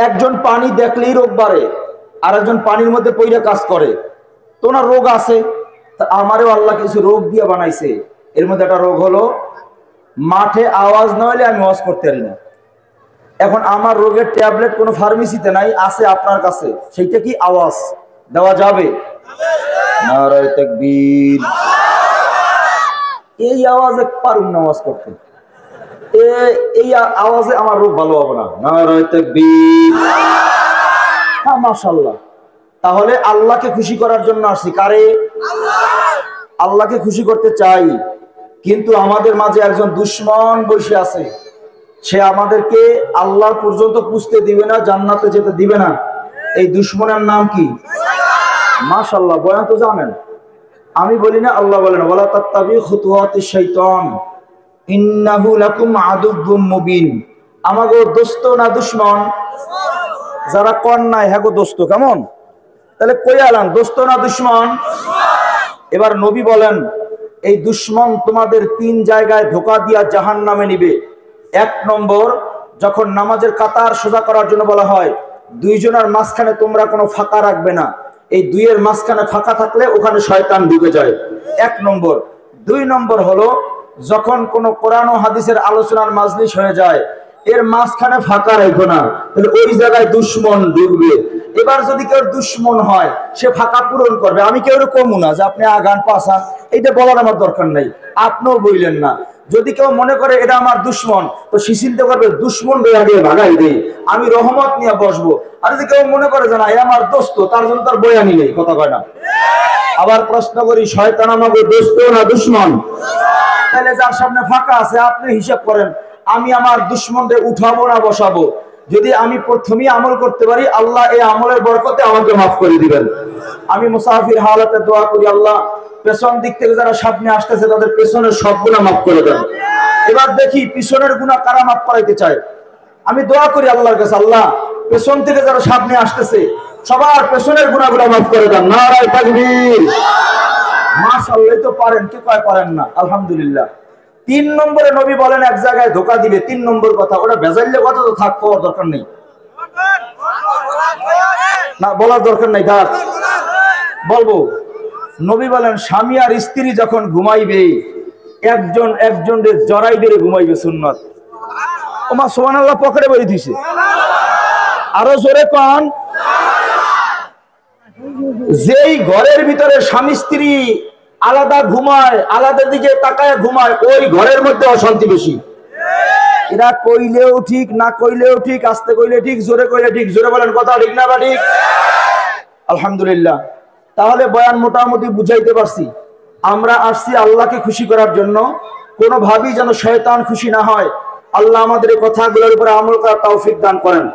একজন পানি দেখলেই রোগ বাড়ে, আর একজন পানির মধ্যে পইরা কাজ করে, তো ওনার রোগ আছে। আমারও আল্লাহ কিছু রোগ দিয়ে বানাইছে। এর মধ্যে একটা রোগ হলো মাঠে আওয়াজ না হলে আমি ওয়াজ করতে পারি না। এখন আমার রোগের ট্যাবলেট কোনো ফার্মেসিতে নাই, আছে আপনার কাছে, সেইটা কি আওয়াজ দেওয়া যাবে? নারায়ে তাকবীর। এই আওয়াজে পারুম না আওয়াজ করতে, এই আওয়াজে আমার রোগ ভালো হবে না। নারায়ে তাকবীর। হ্যাঁ, মাশাআল্লাহ। তাহলে আল্লাহকে খুশি করার জন্য আসছি। কারে? আল্লাহকে খুশি করতে চাই, কিন্তু আমাদের মাঝে একজন দুশমন বসে আছে। সে আমাদেরকে আল্লাহ পর্যন্ত পুছতে দিবে না, জান্নাতে যেতে দিবে না। এই দুশমনের নাম কি? মাশাআল্লাহ, বয়ান তো জানেন। আমি বলি না, আল্লাহ বলেন ওয়ালা তাত্তাবি খুতুওয়াতিশ শাইতান ইন্নাহু লাকুম আদুউম মুবিন। আমাগো দোস্ত না দুশমন? যারা কোন নাই হ্যাঁ গো দোস্ত। কেমন? তাহলে কই আলাম, দোস্ত না দুশমন? এবার নবী বলেন এই দুশমন তোমাদের 3 জায়গায় ধোঁকা দিয়া জাহান্নামে নিবে। 1 নম্বর, যখন নামাজের কাতার সোজা করার জন্য বলা হয় 2 জনের মাঝখানে তোমরা কোনো ফাঁকা রাখবে না। এই 2 এর মাঝখানে ফাঁকা থাকলে ওখানে শয়তান ঢুকে যায়। 1 নম্বর। 2 নম্বর হলো যখন কোনো কোরআন ও হাদিসের আলোচনার মাজলিস হয়ে যায়, এর মাঝখানে ফাঁকা রাখো না, তাহলে ওই জায়গায় দুশমন ঢুকবে। এবার যদি কেউ দুশমন হয়, সে ফাঁকা পূরণ করবে। আমি কেউ কমু না যে আপনি আগান পাশান, এইটা বলার আমার দরকার নাই, আপনিও বললেন না। যদি কেউ মনে করে এটা আমার দুশমন, তো সে চিন্তা করবে দুশমন আগে ভাগাই দেই, আমি রহমত নিয়ে বসবো। আর যদি কেউ মনে করে যে না এ আমার দোস্ত, তার জন্য তার বয়ানি নেই, কথা কয় না। আবার প্রশ্ন করি, শয়তান আমাকে দোস্ত না দুশমন? তাহলে যার সামনে ফাঁকা আছে আপনি হিসাব করেন, আমি আমার দুশমনদের উঠাবো না বসাবো? যদি আমি প্রথমেই আমল করতে পারি, আল্লাহ এই আমলের বরকতে আমাকে মাফ করে দিবেন। আমি মুসাফির হালাতে দোয়া করি, আল্লাহ পেছন দিক থেকে যারা সামনে আসতেছে তাদের পেছনের সব গুনাহ মাফ করে দেন। এবার দেখি পিছনের গুনাহ কারা মাফ করাইতে চায়। আমি দোয়া করি আল্লাহর কাছে, আল্লাহ পেছন থেকে যারা সামনে আসতেছে সবার পেছনের গুনাহগুলো মাফ করে দেন। নারায়ে তাকবীর। মাশাআল্লাহ, তো পারেন, কি কয় পারেন না? আলহামদুলিল্লাহ। 3 নম্বরে নবী বলেন এক জায়গায় ধোঁকা দিবে। 3 নম্বর কথা, ওটা ভেজাইলে কথা তো থাক, পাওয়ার দরকার নেই, না বলার দরকার নেই, থাক বলবো। নবী বলেন স্বামী আর স্ত্রী যখন ঘুমাইবে, একজন একজনের জড়াই দিয়ে ঘুমাইবে, সুন্নাত। ওমা সুবহানাল্লাহ, পকেটে বেরিয়ে দিছে, আরো জোরে কোন। যেই ঘরের ভিতরে স্বামী স্ত্রী আলাদা ঘুমায়, আলাদা দিকে তাকায় ঘুমায়, ওই ঘরের মধ্যে অশান্তি বেশি। এরা কইলেও ঠিক, না কইলেও ঠিক, আস্তে কইলে ঠিক, জোরে কইলে ঠিক। জোরে বলেন, কথা ঠিক না বা ঠিক? আলহামদুলিল্লাহ। তাহলে বয়ান মোটামুটি বুঝাইতে পারছি। আমরা আসছি আল্লাহকে খুশি করার জন্য, কোনোভাবেই যেন শয়তান খুশি না হয়। আল্লাহ আমাদের এই কথাগুলোর উপরে আমল করার তৌফিক দান করেন।